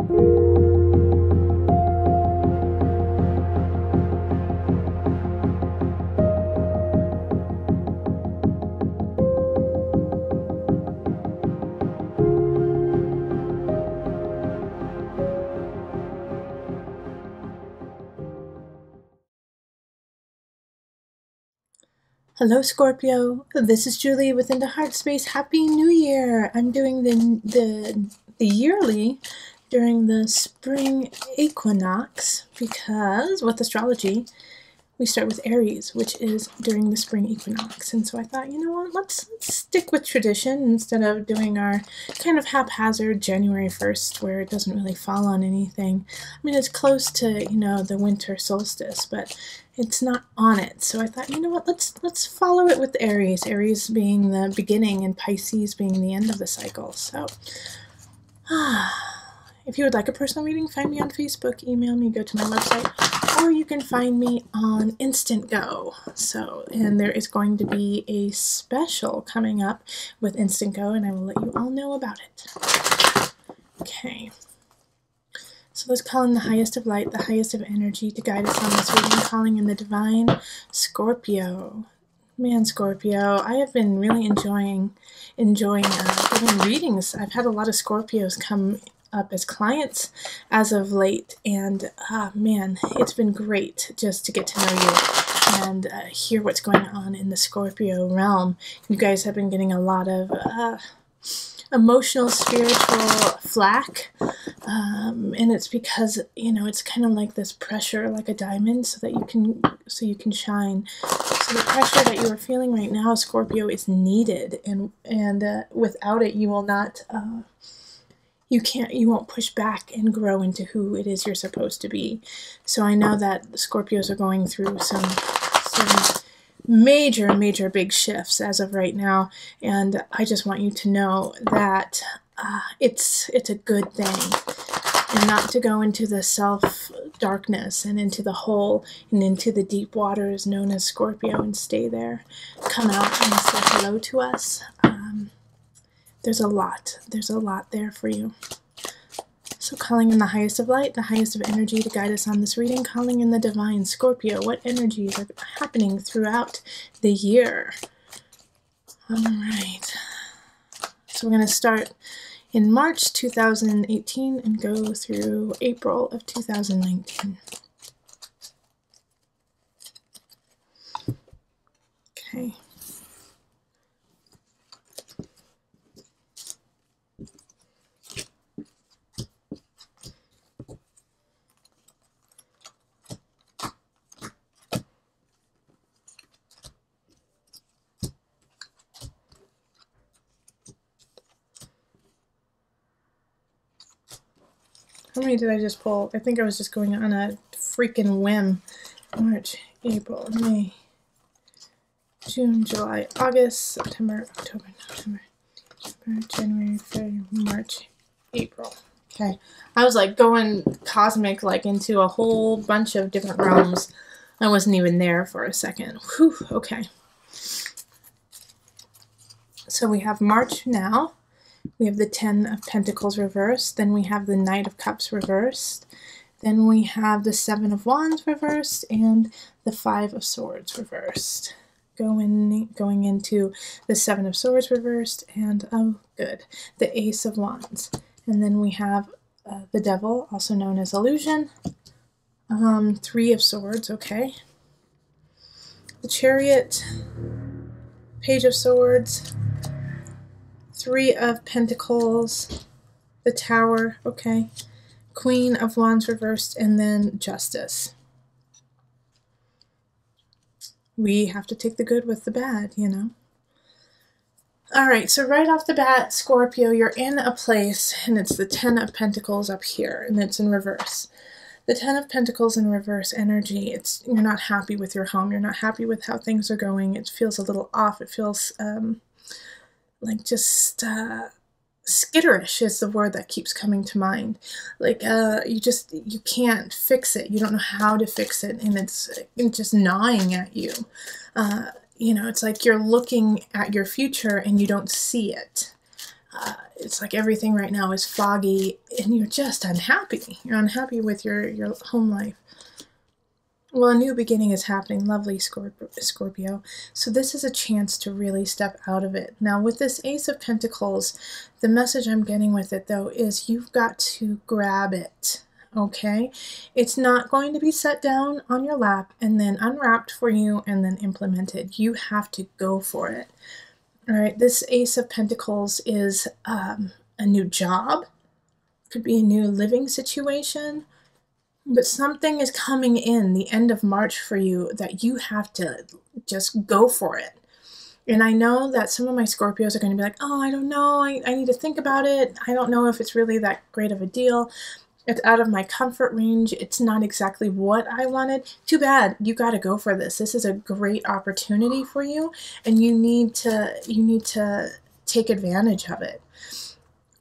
Hello Scorpio, this is Julie within the Heartspace. Happy New Year! I'm doing the yearly during the spring equinox because with astrology we start with Aries, which is during the spring equinox. And so I thought, you know what, let's stick with tradition instead of doing our kind of haphazard January 1st where it doesn't really fall on anything. I mean, it's close to, you know, the winter solstice, but it's not on it. So I thought, you know what, let's follow it with Aries. Aries being the beginning and Pisces being the end of the cycle. So if you would like a personal reading, find me on Facebook, email me, go to my website, or you can find me on Instant Go. So, and there is going to be a special coming up with Instant Go, and I will let you all know about it. Okay. So let's call in the highest of light, the highest of energy to guide us on this reading, calling in the divine Scorpio. Man, Scorpio, I have been really enjoying giving readings. I've had a lot of Scorpios come up as clients as of late, and man, it's been great just to get to know you and hear what's going on in the Scorpio realm. You guys have been getting a lot of emotional, spiritual flack, and it's because, you know, it's kind of like this pressure, like a diamond, so you can shine. So the pressure that you are feeling right now, Scorpio, is needed, and without it, you will not. You won't push back and grow into who it is you're supposed to be. So I know that the Scorpios are going through some major big shifts as of right now, and I just want you to know that it's a good thing, and not to go into the self darkness and into the hole and into the deep waters known as Scorpio and stay there. Come out and say hello to us. There's a lot there for you. So calling in the highest of light, the highest of energy to guide us on this reading, calling in the divine Scorpio. What energies are happening throughout the year? All right. So we're going to start in March 2018 and go through April of 2019. Okay. How many did I just pull? I think I was just going on a freaking whim. March, April, May, June, July, August, September, October, November, January, February, March, April. Okay. I was like going cosmic, like into a whole bunch of different realms. I wasn't even there for a second. Whew, okay. So we have March now. We have the 10 of Pentacles reversed. Then we have the Knight of Cups reversed. Then we have the 7 of Wands reversed and the 5 of Swords reversed. Going into the 7 of Swords reversed and, oh good, the Ace of Wands. And then we have the Devil, also known as Illusion. 3 of Swords, okay. The Chariot, Page of Swords, 3 of Pentacles, the Tower, okay, Queen of Wands reversed, and then Justice. We have to take the good with the bad, you know. All right, so right off the bat, Scorpio, you're in a place, and it's the 10 of Pentacles up here, and it's in reverse. The 10 of Pentacles in reverse energy, you're not happy with your home. You're not happy with how things are going. It feels a little off. It feels like just skitterish is the word that keeps coming to mind. Like you can't fix it. You don't know how to fix it, and it's just gnawing at you. You know, it's like you're looking at your future and you don't see it. it's like everything right now is foggy and you're just unhappy. You're unhappy with your home life. Well, a new beginning is happening. Lovely, Scorpio. So this is a chance to really step out of it. Now, with this Ace of Pentacles, the message I'm getting with it, though, is you've got to grab it, okay? It's not going to be set down on your lap and then unwrapped for you and then implemented. You have to go for it. All right, this Ace of Pentacles is a new job. Could be a new living situation. But something is coming in the end of March for you that you have to just go for it. And I know that some of my Scorpios are going to be like, oh, I don't know. I need to think about it. I don't know if it's really that great of a deal. It's out of my comfort range. It's not exactly what I wanted. Too bad. You got to go for this. This is a great opportunity for you, and you need to take advantage of it.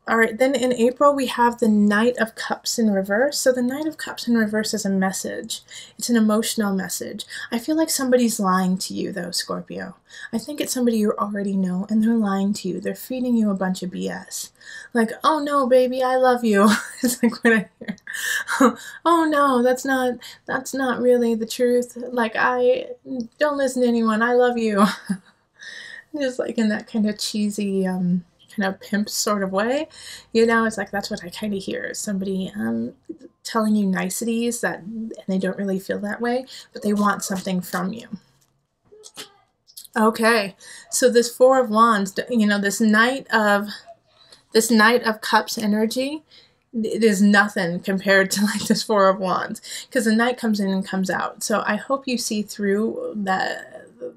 All right, then in April, we have the Knight of Cups in reverse. So the Knight of Cups in reverse is a message. It's an emotional message. I feel like somebody's lying to you, though, Scorpio. I think it's somebody you already know, and they're lying to you. They're feeding you a bunch of BS. Like, oh, no, baby, I love you. It's like what I hear. Oh, no, that's not really the truth. Like, I don't listen to anyone. I love you. Just like in that kind of cheesy... kind of pimp sort of way, you know. It's like that's what I kind of hear, is somebody telling you niceties that, and they don't really feel that way, but they want something from you. Okay, so this Four of Wands, you know, this Knight of Cups energy, it is nothing compared to like this Four of Wands, because the Knight comes in and comes out. So I hope you see through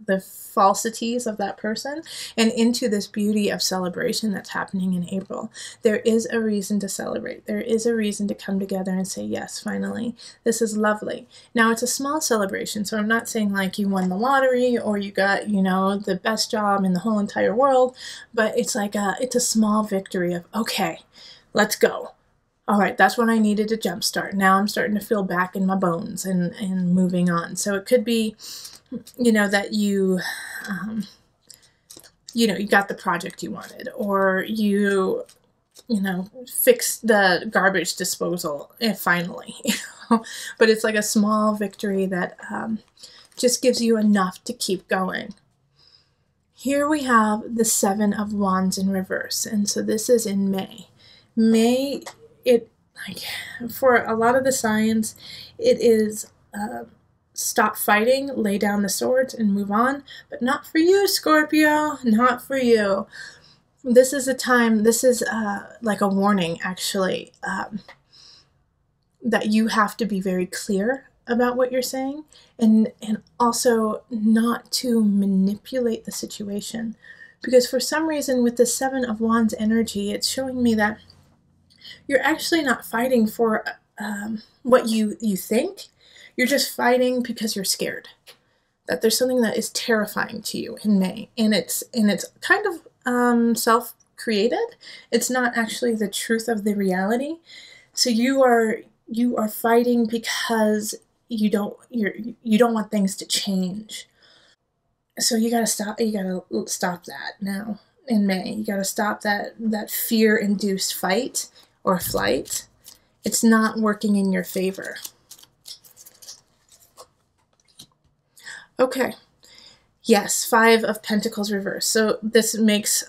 the falsities of that person and into this beauty of celebration that's happening in April. There is a reason to celebrate. There is a reason to come together and say, yes, finally, this is lovely. Now, it's a small celebration, so I'm not saying like you won the lottery or you got, you know, the best job in the whole entire world, but it's like it's a small victory of, okay, let's go. All right, that's what I needed to jumpstart. Now I'm starting to feel back in my bones and moving on. So it could be, you know, that you know, you got the project you wanted, or you know, fixed the garbage disposal finally, you know. But it's like a small victory that just gives you enough to keep going. Here we have the Seven of Wands in reverse, and so this is in May. May, it, like, for a lot of the signs, it is stop fighting, lay down the swords, and move on. But not for you, Scorpio. Not for you. This is a time, this is like a warning, actually, that you have to be very clear about what you're saying, and also not to manipulate the situation. Because for some reason, with the Seven of Wands energy, it's showing me that you're actually not fighting for what you think. You're just fighting because you're scared that there's something that is terrifying to you in May, and it's kind of self-created. It's not actually the truth of the reality. So you are fighting because you don't want things to change. So you gotta stop that now in May. You gotta stop that fear-induced fight or flight. It's not working in your favor. Okay, yes, Five of Pentacles reverse. So this makes,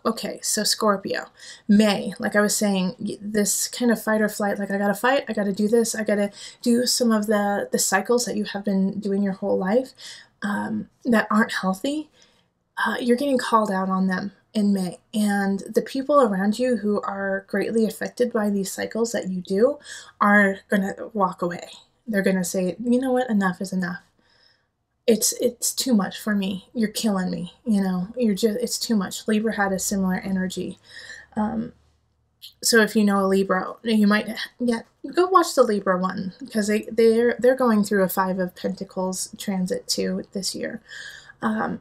okay, so Scorpio, May, like I was saying, this kind of fight or flight, like I gotta fight, I gotta do this, I gotta do some of the cycles that you have been doing your whole life that aren't healthy. You're getting called out on them in May. And the people around you who are greatly affected by these cycles that you do are gonna walk away. They're gonna say, you know what, enough is enough. It's too much for me. You're killing me. You know, it's too much. Libra had a similar energy. So if you know a Libra, you might, go watch the Libra one, because they're going through a Five of Pentacles transit too this year. But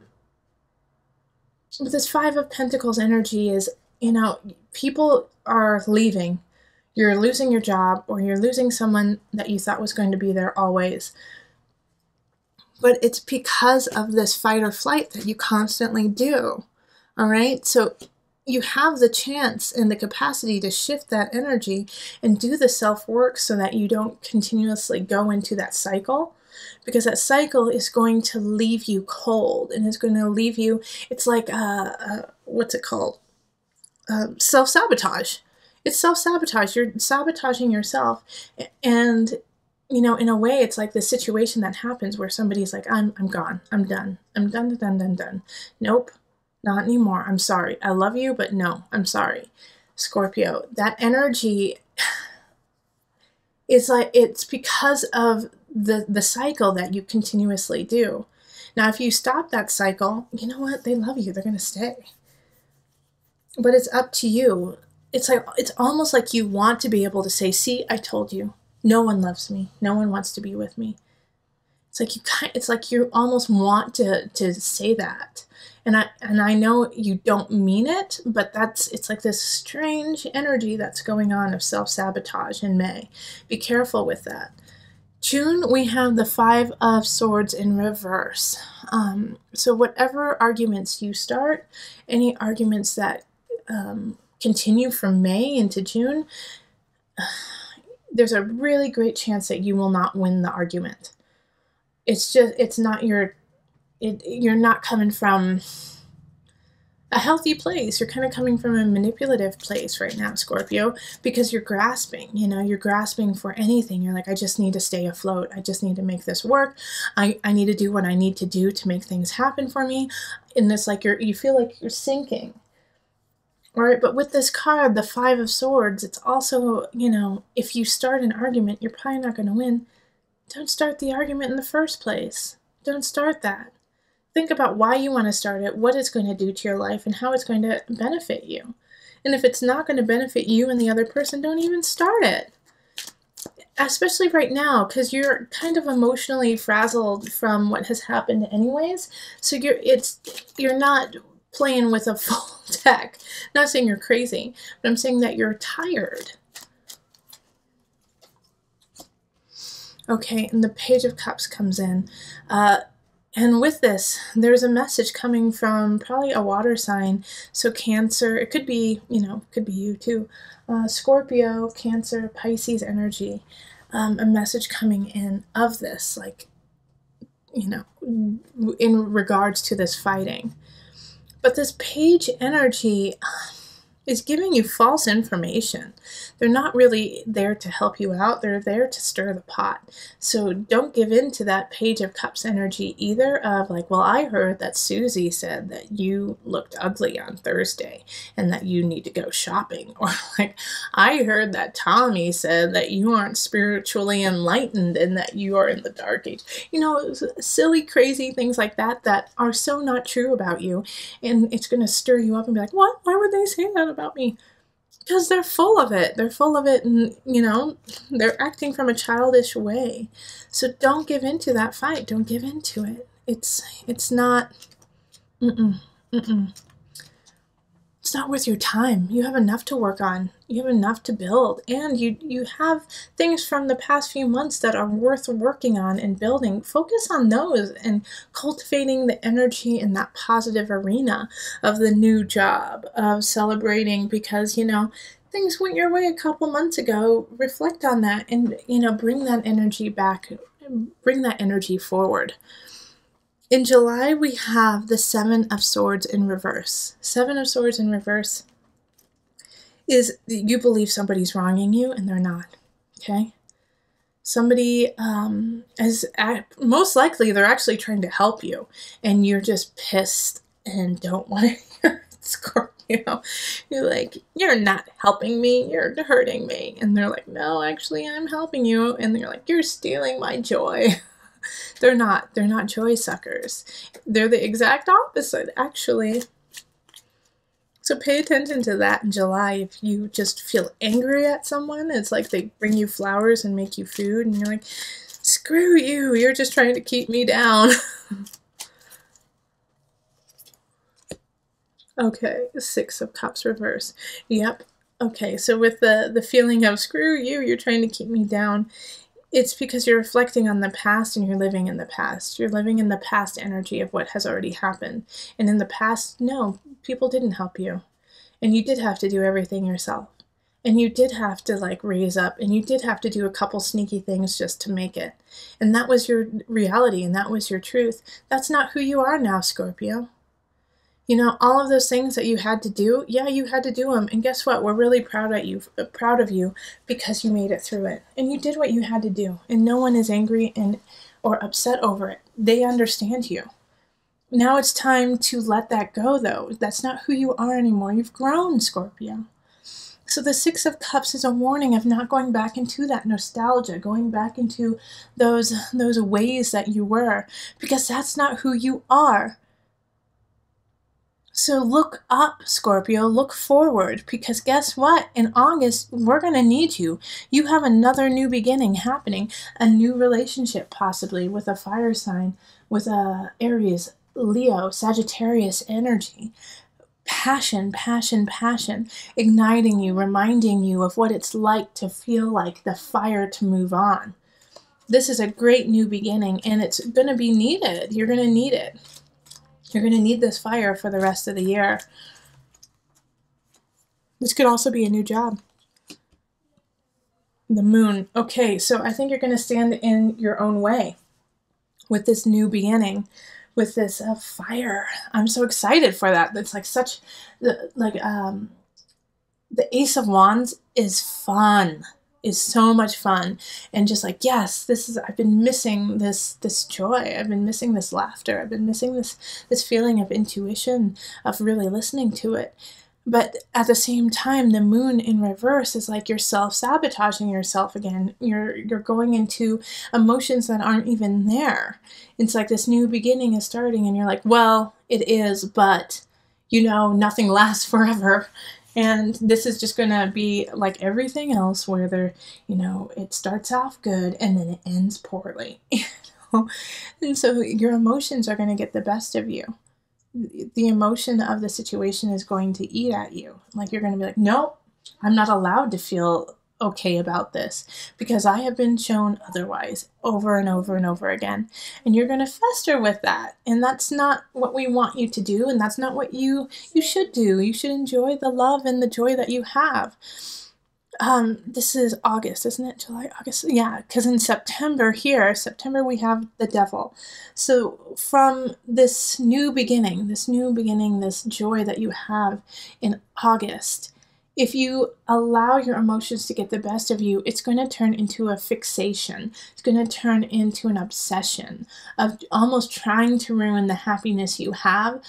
this Five of Pentacles energy is, you know, people are leaving. You're losing your job, or you're losing someone that you thought was going to be there always. But it's because of this fight or flight that you constantly do. All right? So, you have the chance and the capacity to shift that energy and do the self-work so that you don't continuously go into that cycle, because that cycle is going to leave you cold and it's going to leave you, it's like, what's it called? Self-sabotage. It's self-sabotage. You're sabotaging yourself. And, you know, in a way, it's like the situation that happens where somebody's like, I'm gone. I'm done. I'm done. Nope. Not anymore. I'm sorry. I love you, but no, I'm sorry. Scorpio, that energy is like, it's because of the cycle that you continuously do. Now, if you stop that cycle, you know what? They love you. They're going to stay. But it's up to you. It's like, it's almost like you want to be able to say, see, I told you. No one loves me. No one wants to be with me. It's like you almost want to say that. And I know you don't mean it, but it's like this strange energy that's going on of self-sabotage in May. Be careful with that. June, we have the 5 of Swords in reverse. So whatever arguments you start, any arguments that continue from May into June, there's a really great chance that you will not win the argument. It's not you're not coming from a healthy place. You're kind of coming from a manipulative place right now, Scorpio, because you're grasping, you know, you're grasping for anything. You're like, I just need to stay afloat. I just need to make this work. I need to do what I need to do to make things happen for me. And it's like you feel like you're sinking. All right, but with this card, the 5 of Swords, it's also, you know, if you start an argument, you're probably not going to win. Don't start the argument in the first place. Don't start that. Think about why you want to start it, what it's going to do to your life, and how it's going to benefit you. And if it's not going to benefit you and the other person, don't even start it. Especially right now, because you're kind of emotionally frazzled from what has happened anyways. So you're not playing with a full deck. I'm not saying you're crazy, but I'm saying that you're tired. Okay, and the Page of Cups comes in. And with this, there's a message coming from probably a water sign. So Cancer, it could be, you know, could be you too. Scorpio, Cancer, Pisces energy. A message coming in of this, like, you know, in regards to this fighting. But this Page energy is giving you false information. They're not really there to help you out. They're there to stir the pot. So don't give in to that Page of Cups energy either of like, well, I heard that Susie said that you looked ugly on Thursday and that you need to go shopping. Or like, I heard that Tommy said that you aren't spiritually enlightened and that you are in the dark age. You know, silly, crazy things like that that are so not true about you. And it's going to stir you up and be like, what? Why would they say that about me? Because they're full of it. They're full of it, and, you know, they're acting from a childish way. So don't give in to that fight. Don't give in to it. It's not, it's not worth your time. You have enough to work on. You have enough to build. And you have things from the past few months that are worth working on and building. Focus on those and cultivating the energy in that positive arena of the new job, of celebrating because, you know, things went your way a couple months ago. Reflect on that and, you know, bring that energy back. Bring that energy forward. In July, we have the 7 of Swords in reverse. 7 of Swords in reverse is you believe somebody's wronging you and they're not, okay? Somebody most likely they're actually trying to help you and you're just pissed and don't want to hear it, Scorpio. You're like, you're not helping me, you're hurting me. And they're like, no, actually I'm helping you. And they're like, you're stealing my joy. They're not joy suckers. They're the exact opposite, actually. So pay attention to that in July. If you just feel angry at someone, it's like they bring you flowers and make you food, and you're like, screw you, you're just trying to keep me down. Okay, 6 of Cups reverse. Yep. Okay, so with the feeling of screw you, you're trying to keep me down, it's because you're reflecting on the past and you're living in the past. You're living in the past energy of what has already happened. And in the past, no, people didn't help you. And you did have to do everything yourself. And you did have to like raise up, and you did have to do a couple sneaky things just to make it. And that was your reality, and that was your truth. That's not who you are now, Scorpio. You know, all of those things that you had to do, yeah, you had to do them. And guess what? We're really proud of you because you made it through it. And you did what you had to do. And no one is angry or upset over it. They understand you. Now it's time to let that go, though. That's not who you are anymore. You've grown, Scorpio. So the Six of Cups is a warning of not going back into that nostalgia, going back into those ways that you were, because that's not who you are. So look up, Scorpio, look forward, because guess what? In August, we're going to need you. You have another new beginning happening, a new relationship possibly with a fire sign, with a Aries, Leo, Sagittarius energy. Passion, passion, passion, igniting you, reminding you of what it's like to feel like the fire to move on. This is a great new beginning, and it's going to be needed. You're going to need it. You're going to need this fire for the rest of the year. This could also be a new job. The moon. Okay, so I think you're going to stand in your own way with this new beginning. With this fire. I'm so excited for that. It's like such, the Ace of Wands is fun, is so much fun. And just like, yes, I've been missing this joy. I've been missing this laughter. I've been missing this feeling of intuition, of really listening to it. But at the same time, the moon in reverse is like you're self-sabotaging yourself again. You're going into emotions that aren't even there. It's like this new beginning is starting, and you're like, well, it is, but, you know, nothing lasts forever. And this is just going to be like everything else where it starts off good and then it ends poorly. And so your emotions are going to get the best of you. The emotion of the situation is going to eat at you. Like you're going to be like, nope, I'm not allowed to feel okay about this because I have been shown otherwise over and over and over again. And you're going to fester with that. And that's not what we want you to do. And that's not what you should do. You should enjoy the love and the joy that you have. This is August, isn't it? July, August? Yeah, because in September we have the devil. So from this new beginning, this joy that you have in August, if you allow your emotions to get the best of you, it's going to turn into a fixation. It's going to turn into an obsession of almost trying to ruin the happiness you have,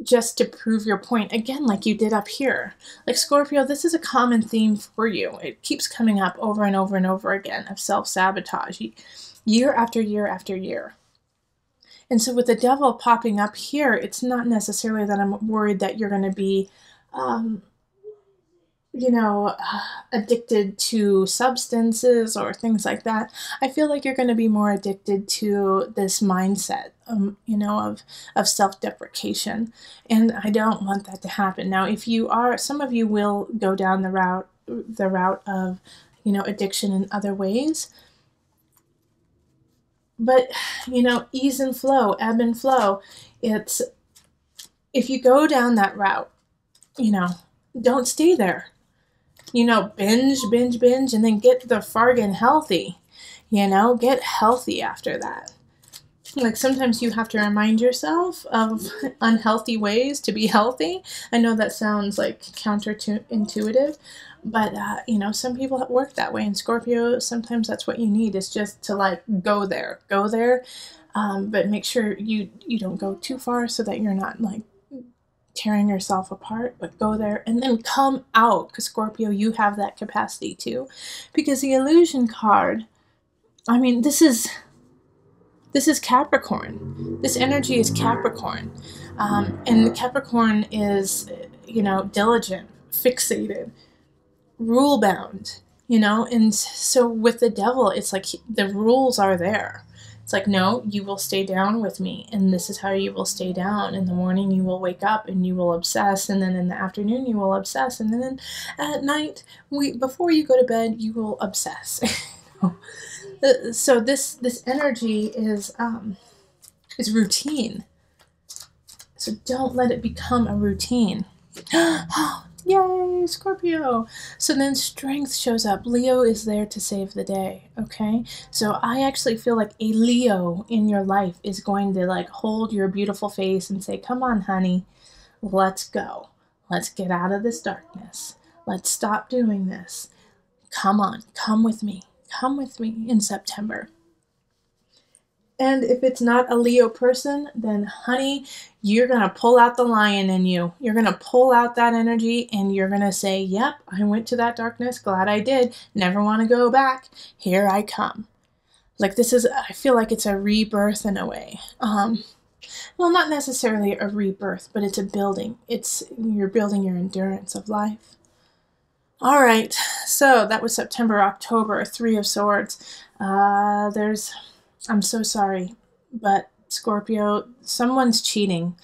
just to prove your point again, like you did up here. Like Scorpio, this is a common theme for you. It keeps coming up over and over and over again of self-sabotage, year after year after year. And so with the devil popping up here, it's not necessarily that I'm worried that you're going to be, addicted to substances or things like that. I feel like you're going to be more addicted to this mindset, of self-deprecation. And I don't want that to happen. Now, if you are, some of you will go down the route of, addiction in other ways. But, ease and flow, ebb and flow. It's, if you go down that route, don't stay there. Binge, and then get the fargan healthy. Get healthy after that. Like sometimes you have to remind yourself of unhealthy ways to be healthy. I know that sounds like counterintuitive, but some people work that way. And Scorpio, sometimes that's what you need, is just to like go there. But make sure you don't go too far so that you're not like tearing yourself apart, but go there and then come out, because Scorpio, you have that capacity too. Because the illusion card, this is Capricorn. This energy is Capricorn. And the Capricorn is, diligent, fixated, rule-bound, and so with the devil, it's like the rules are there. It's like, no, you will stay down with me, and this is how you will stay down. In the morning, you will wake up and you will obsess, and then in the afternoon, you will obsess, and then at night, before you go to bed, you will obsess. So this energy is routine. So don't let it become a routine. Yay, Scorpio. So then strength shows up. Leo is there to save the day, okay? So I actually feel like a Leo in your life is going to like hold your beautiful face and say, come on, honey, let's go. Let's get out of this darkness. Let's stop doing this. Come on, come with me. Come with me in September. And if it's not a Leo person, then honey, you're going to pull out the lion in you. You're going to pull out that energy and you're going to say, yep, I went to that darkness. Glad I did. Never want to go back. Here I come. Like this is, I feel like it's a rebirth in a way. Well, not necessarily a rebirth, but it's a building. You're building your endurance of life. All right. So that was September, October, Three of Swords. I'm so sorry, but Scorpio, someone's cheating.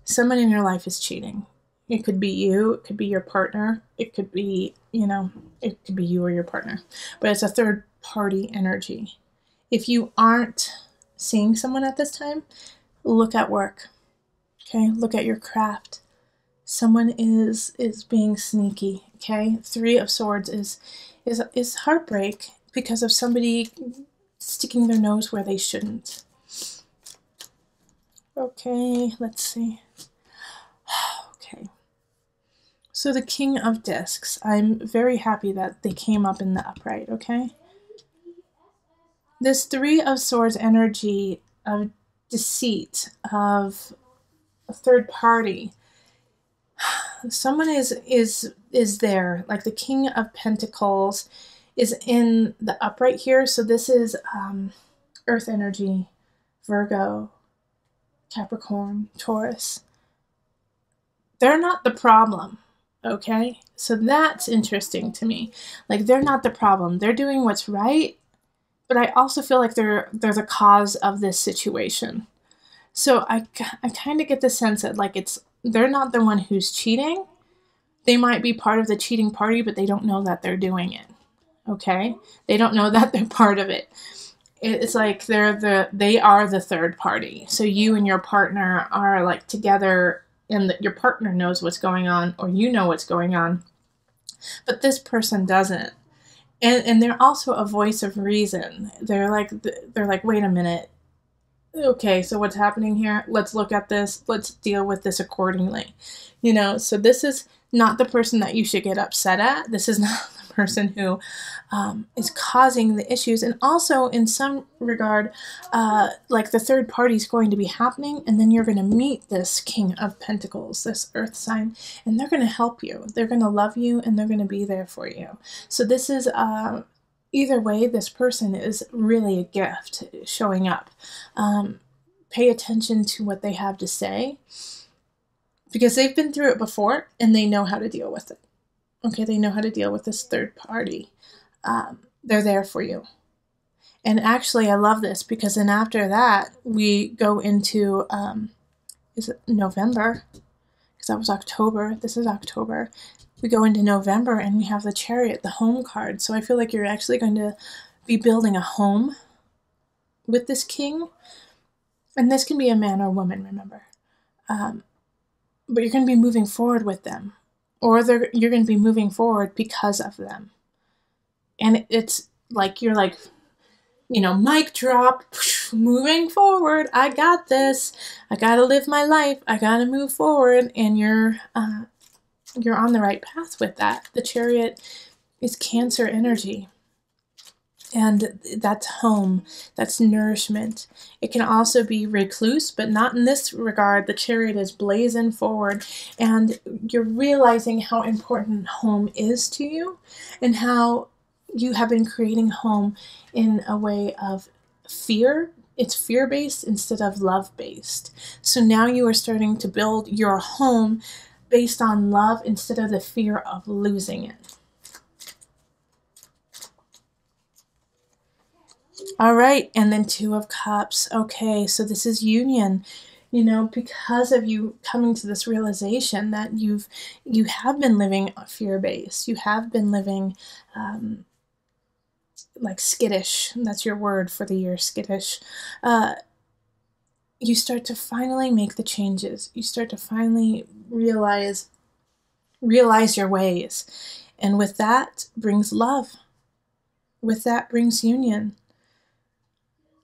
Someone in your life is cheating. It could be you, it could be your partner, it could be, it could be you or your partner, but it's a third party energy. If you aren't seeing someone at this time, look at work, okay? Look at your craft. Someone is being sneaky, okay? Three of Swords is heartbreak because of somebody sticking their nose where they shouldn't. Okay, let's see. Okay. So the King of Discs. I'm very happy that they came up in the upright, okay? This Three of Swords energy of deceit, of a third party. Someone is there, like the King of Pentacles is in the upright here. So this is Earth energy, Virgo, Capricorn, Taurus. They're not the problem, okay? So that's interesting to me. Like they're not the problem. They're doing what's right, but I also feel like they're the cause of this situation. So I kind of get the sense that like they're not the one who's cheating. They might be part of the cheating party, but they don't know that they're doing it. Okay? They don't know that they're part of it. It's like they are the third party. So you and your partner are like together and your partner knows what's going on or you know what's going on. But this person doesn't. And they're also a voice of reason. They're like, wait a minute. Okay, so what's happening here? Let's look at this. Let's deal with this accordingly. So this is not the person that you should get upset at. This is not the person who is causing the issues. And also, in some regard, like the third party is going to be happening, and then you're going to meet this King of Pentacles, this Earth sign, and they're going to help you. They're going to love you, and they're going to be there for you. So this is... either way, this person is really a gift showing up. Pay attention to what they have to say because they've been through it before and they know how to deal with it. Okay, they know how to deal with this third party. They're there for you. And actually, I love this because then after that, we go into, is it November? Because that was October. This is October. We go into November and we have the Chariot, the home card. So I feel like you're actually going to be building a home with this king. And this can be a man or woman, remember. But you're going to be moving forward with them. Or you're going to be moving forward because of them. And it's like, you're like, mic drop, moving forward. I got this. I got to live my life. I got to move forward. And you're on the right path with that. The Chariot is Cancer energy. And that's home. That's nourishment. It can also be recluse, but not in this regard. The Chariot is blazing forward. And you're realizing how important home is to you and how you have been creating home in a way of fear. It's fear-based instead of love-based. So now you are starting to build your home based on love instead of the fear of losing it. All right, and then Two of Cups. Okay, so this is union. Because of you coming to this realization that you have been living fear-based. You have been living like skittish. That's your word for the year, skittish. You start to finally make the changes. You start to finally realize realize your ways. And with that brings love. With that brings union.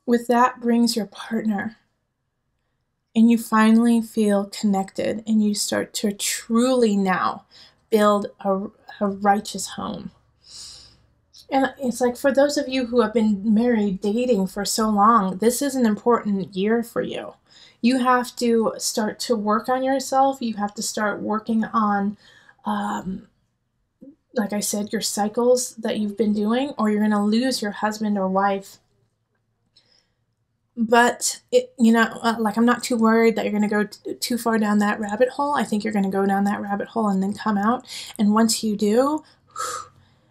With that brings your partner. And you finally feel connected, and you start to truly now build a righteous home. And it's like, for those of you who have been married, dating for so long, this is an important year for you. You have to start to work on yourself. You have to start working on, like I said, your cycles that you've been doing, or you're going to lose your husband or wife. But, like, I'm not too worried that you're going to go too far down that rabbit hole. I think you're going to go down that rabbit hole and then come out. And once you do,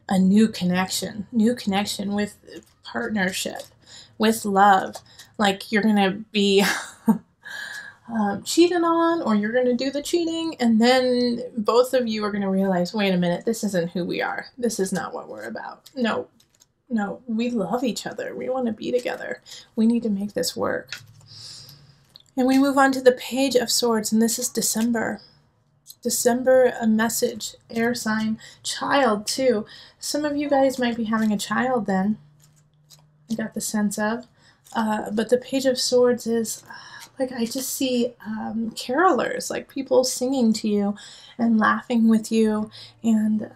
a new connection with partnership, with love. Like, you're going to be cheated on, or you're going to do the cheating, and then both of you are going to realize, wait a minute, this isn't who we are. This is not what we're about. No, we love each other. We want to be together. We need to make this work. And we move on to the Page of Swords, and this is December. December, a message, air sign, child too. Some of you guys might be having a child then. I got the sense of. But the Page of Swords is, like, I just see carolers, like people singing to you and laughing with you and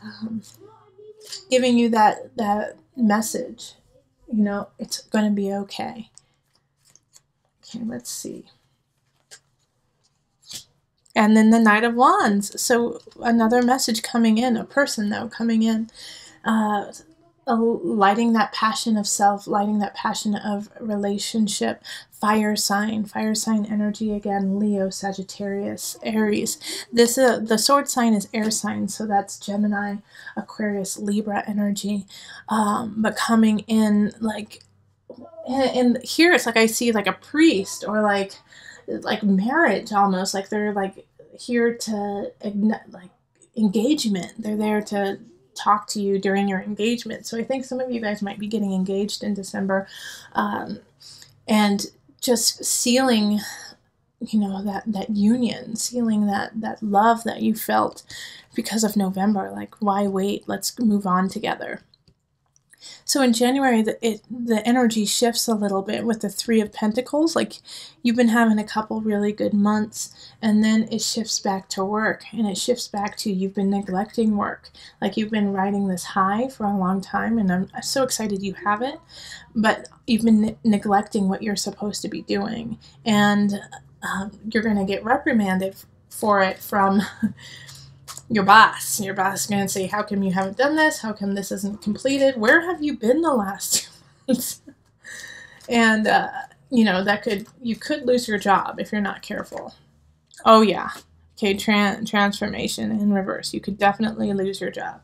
giving you that message. It's going to be okay. Okay, let's see. And then the Knight of Wands. So another message coming in, a person though coming in, lighting that passion of self, lighting that passion of relationship. Fire sign energy again, Leo, Sagittarius, Aries. This the sword sign is air sign, so that's Gemini, Aquarius, Libra energy. But coming in like, and here it's like I see like a priest, or like marriage almost, like they're like here to like engagement. They're there to talk to you during your engagement. So I think some of you guys might be getting engaged in December, and just sealing, that union, sealing that love that you felt because of November. Like, why wait? Let's move on together. So in January, the energy shifts a little bit with the Three of Pentacles. Like, you've been having a couple really good months, and then it shifts back to work, and it shifts back to you've been neglecting work. Like, you've been riding this high for a long time, and I'm so excited you have it, but you've been neglecting what you're supposed to be doing, and you're going to get reprimanded for it from your boss. Your boss is going to say, how come you haven't done this? How come this isn't completed? Where have you been the last 2 months? And, you could lose your job if you're not careful. Oh yeah. Okay, transformation in reverse. You could definitely lose your job.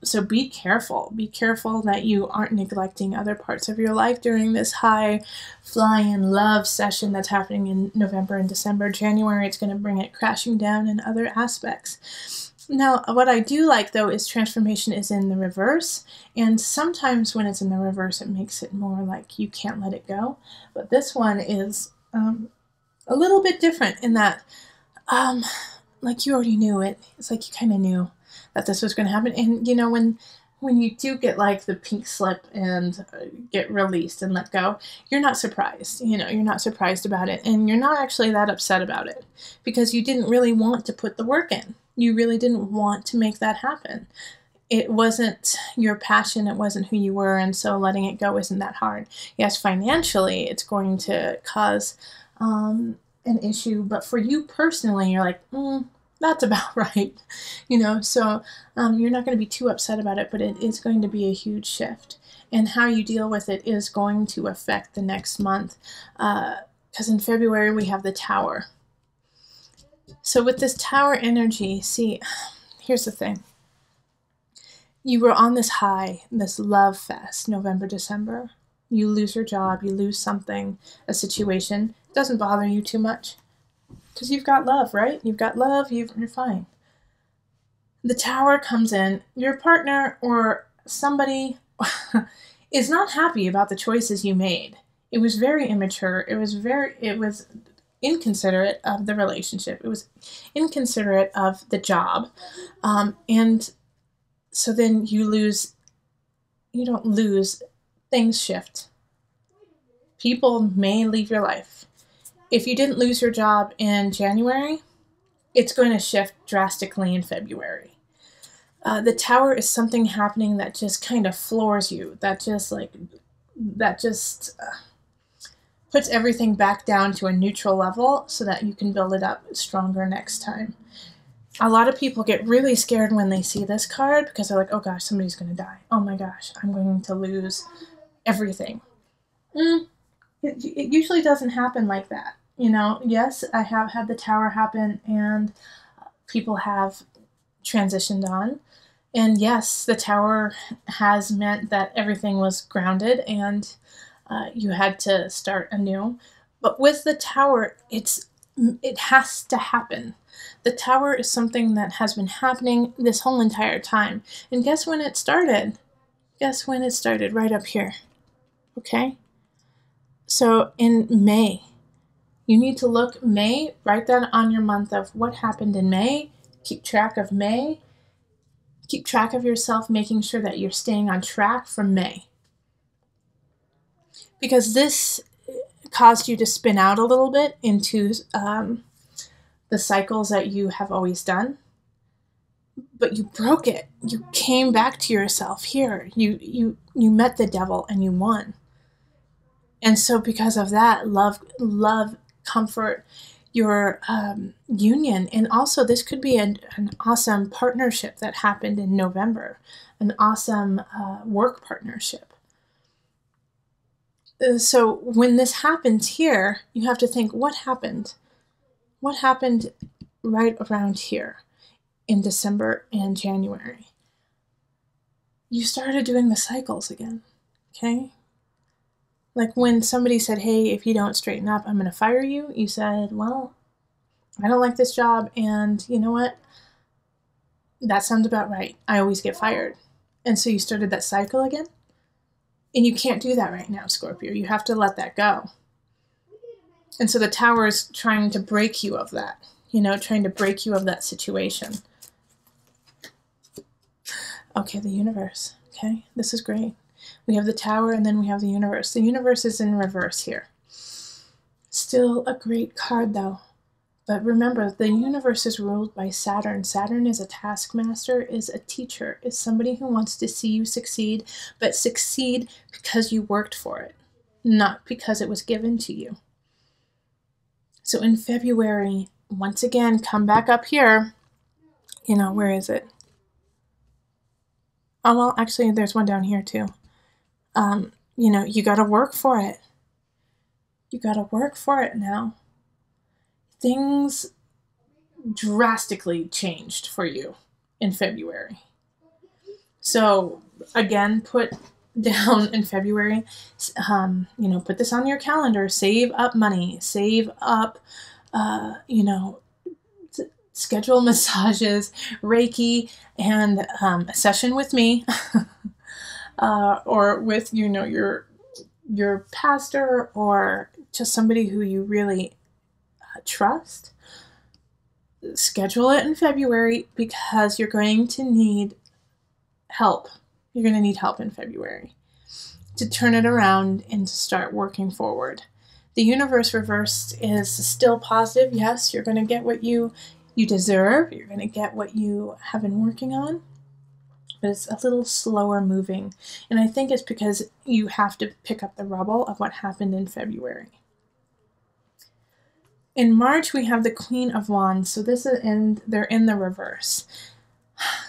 So be careful. Be careful that you aren't neglecting other parts of your life during this high flying love session that's happening in November and December. January, it's going to bring it crashing down in other aspects. Now, what I do like, though, is transformation is in the reverse. And sometimes when it's in the reverse, it makes it more like you can't let it go. But this one is a little bit different in that, like, you already knew it. It's like you kind of knew that this was going to happen. And, when you do get like the pink slip and get released and let go, you're not surprised. You're not surprised about it. And you're not actually that upset about it because you didn't really want to put the work in. You really didn't want to make that happen. It wasn't your passion. It wasn't who you were. And so letting it go isn't that hard. Yes, financially, it's going to cause an issue. But for you personally, you're like, that's about right, so you're not going to be too upset about it, but it is going to be a huge shift. And how you deal with it is going to affect the next month, because in February we have the Tower. So with this Tower energy, see, here's the thing. You were on this high, this love fest, November, December. You lose your job, you lose something, a situation. It doesn't bother you too much. Because you've got love, right? You've got love, you're fine. The Tower comes in, your partner or somebody is not happy about the choices you made. It was very immature. It was inconsiderate of the relationship. It was inconsiderate of the job. And so then you don't lose, things shift. People may leave your life. If you didn't lose your job in January, it's going to shift drastically in February. The Tower is something happening that just kind of floors you, that just puts everything back down to a neutral level so that you can build it up stronger next time. A lot of people get really scared when they see this card because they're like, oh gosh, somebody's going to die. Oh my gosh, I'm going to lose everything. It usually doesn't happen like that. You know, yes, I have had the Tower happen and people have transitioned on. And yes, the Tower has meant that everything was grounded and you had to start anew. But with the Tower, it has to happen. The Tower is something that has been happening this whole entire time. And guess when it started? Guess when it started? Right up here. Okay? So in May, you need to look May, write that on your month of what happened in May, keep track of May, keep track of yourself, making sure that you're staying on track from May. Because this caused you to spin out a little bit into the cycles that you have always done. But you broke it. You came back to yourself here. You met the devil and you won. And so because of that, love, comfort, your union. And also this could be an awesome partnership that happened in November, an awesome work partnership. So when this happens here, you have to think, what happened? What happened right around here in December and January? You started doing the cycles again, okay? Like when somebody said, hey, if you don't straighten up, I'm going to fire you. You said, well, I don't like this job. And you know what? That sounds about right. I always get fired. And so you started that cycle again. And you can't do that right now, Scorpio. You have to let that go. And so the Tower is trying to break you of that, trying to break you of that situation. Okay, the universe. Okay, this is great. We have the Tower and then we have the universe. The universe is in reverse here. Still a great card though. But remember, the universe is ruled by Saturn. Saturn is a taskmaster, is a teacher, is somebody who wants to see you succeed, but succeed because you worked for it, not because it was given to you. So in February, once again, come back up here. Where is it? Oh, well, actually, there's one down here too. You got to work for it. You got to work for it now. Things drastically changed for you in February. So again, put down in February, put this on your calendar, save up money, save up, schedule massages, Reiki, and a session with me, or with, your pastor, or just somebody who you really trust. Schedule it in February because you're going to need help. You're going to need help in February to turn it around and to start working forward. The universe reversed is still positive. Yes, you're going to get what you deserve. You're going to get what you have been working on. But it's a little slower moving. And I think it's because you have to pick up the rubble of what happened in February. In March, we have the Queen of Wands. So they're in the reverse.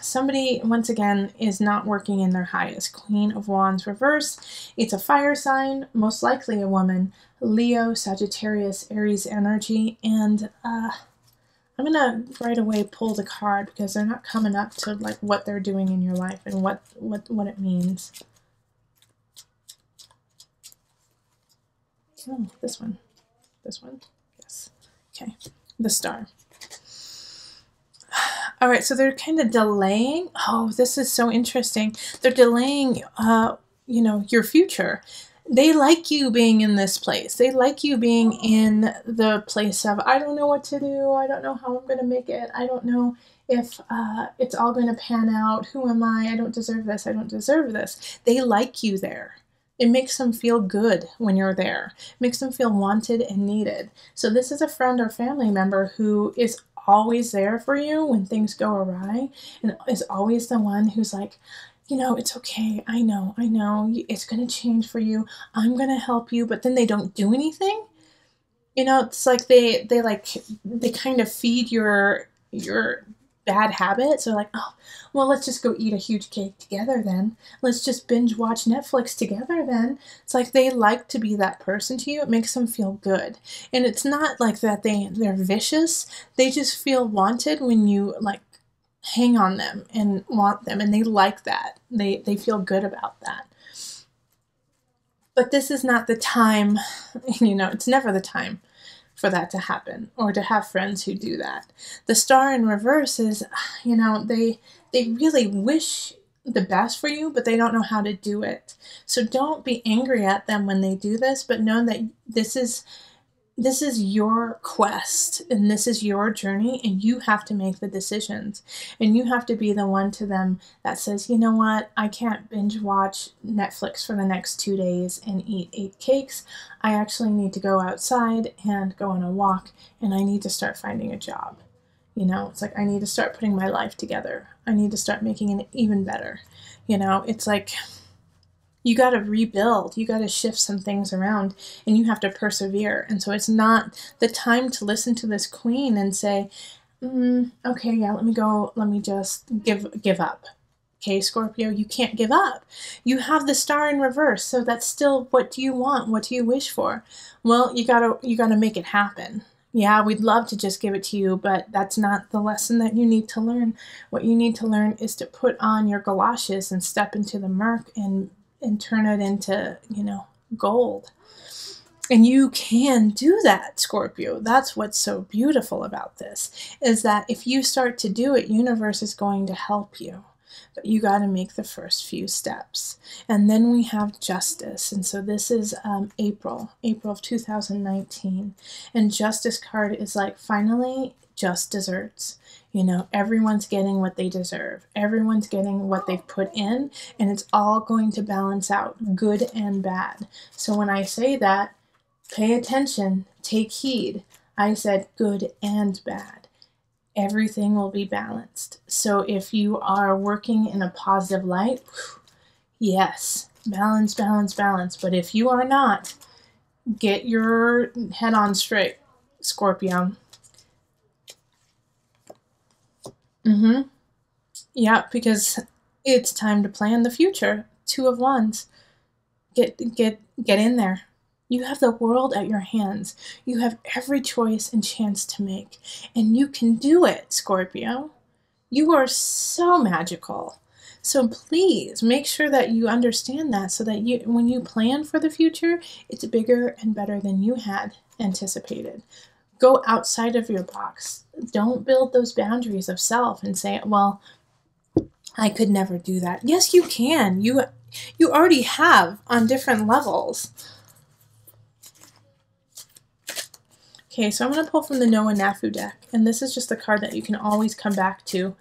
Somebody, once again, is not working in their highest. Queen of Wands reverse. It's a fire sign, most likely a woman. Leo, Sagittarius, Aries energy. And I'm going to right away pull the card because they're not coming up to like what they're doing in your life and what it means. Oh, this one. This one. Yes. Okay. The Star. All right, so they're kind of delaying. Oh, this is so interesting. They're delaying, your future. They like you being in this place. They like you being in the place of, I don't know what to do. I don't know how I'm going to make it. I don't know if it's all going to pan out. Who am I? I don't deserve this. I don't deserve this. They like you there. It makes them feel good when you're there. It makes them feel wanted and needed. So this is a friend or family member who is always there for you when things go awry, and is always the one who's like, you know, it's okay. I know. It's going to change for you. I'm going to help you. But then they don't do anything. You know, it's like they kind of feed your bad habits. They're like, oh, well, let's just go eat a huge cake together then. Let's just binge watch Netflix together then. It's like they like to be that person to you. It makes them feel good. And it's not like that they're vicious. They just feel wanted when you like hang on them and want them, and they like that. They feel good about that. But this is not the time, you know, it's never the time for that to happen, or to have friends who do that. The star in reverse is, you know, they really wish the best for you, but they don't know how to do it. So don't be angry at them when they do this, but know that this is your quest, and this is your journey, and you have to make the decisions. And you have to be the one to them that says, you know what, I can't binge watch Netflix for the next 2 days and eat 8 cakes. I actually need to go outside and go on a walk, and I need to start finding a job. You know, it's like I need to start putting my life together. I need to start making it even better. You know, it's like you got to rebuild, you got to shift some things around, and you have to persevere. And so it's not the time to listen to this queen and say, okay, yeah, let me just give up. Okay, Scorpio, you can't give up. You have the star in reverse, so that's still, what do you want? What do you wish for? Well, you gotta make it happen. Yeah, we'd love to just give it to you, but that's not the lesson that you need to learn. What you need to learn is to put on your galoshes and step into the murk and turn it into, you know, gold. And you can do that, Scorpio. That's what's so beautiful about this, is that if you start to do it, universe is going to help you. But you got to make the first few steps. And then we have justice. And so this is April of 2019. And justice card is like, finally, just desserts. You know, everyone's getting what they deserve. Everyone's getting what they've put in, and it's all going to balance out, good and bad. So when I say that, pay attention, take heed. I said good and bad. Everything will be balanced. So if you are working in a positive light, yes, balance, balance, balance. But if you are not, get your head on straight, Scorpio. Yeah, because it's time to plan the future. 2 of Wands. Get in there. You have the world at your hands. You have every choice and chance to make. And you can do it, Scorpio. You are so magical. So please make sure that you understand that, so that when you plan for the future, it's bigger and better than you had anticipated. Go outside of your box. Don't build those boundaries of self and say, well, I could never do that. Yes, you can. You already have on different levels. Okay, so I'm going to pull from the Noah Knafo deck, and this is just a card that you can always come back to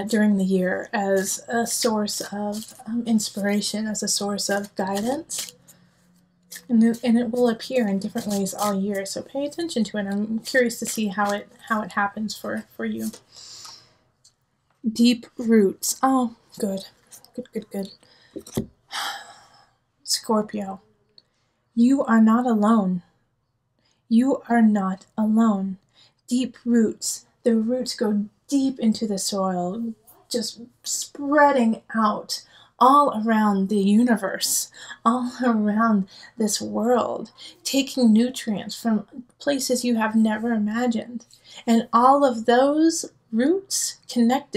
during the year as a source of inspiration, as a source of guidance. And it will appear in different ways all year, so pay attention to it. I'm curious to see how it happens for you. Deep roots. Oh, good. Scorpio, you are not alone. You are not alone. Deep roots. The roots go deep into the soil, just spreading out all around the universe, all around this world, taking nutrients from places you have never imagined. And all of those roots connect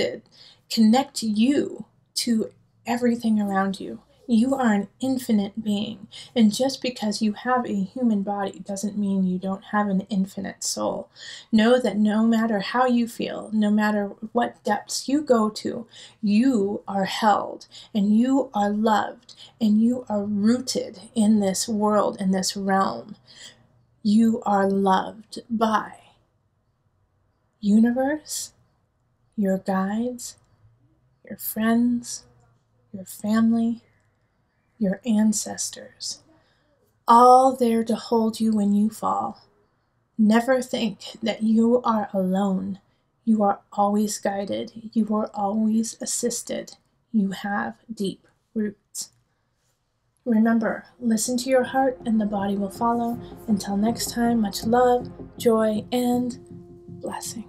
you to everything around you. You are an infinite being, and just because you have a human body doesn't mean you don't have an infinite soul. Know that no matter how you feel, no matter what depths you go to, you are held, and you are loved, and you are rooted in this world, in this realm. You are loved by universe, your guides, your friends, your family, your ancestors, all there to hold you when you fall. Never think that you are alone. You are always guided. You are always assisted. You have deep roots. Remember, listen to your heart and the body will follow. Until next time, much love, joy, and blessing.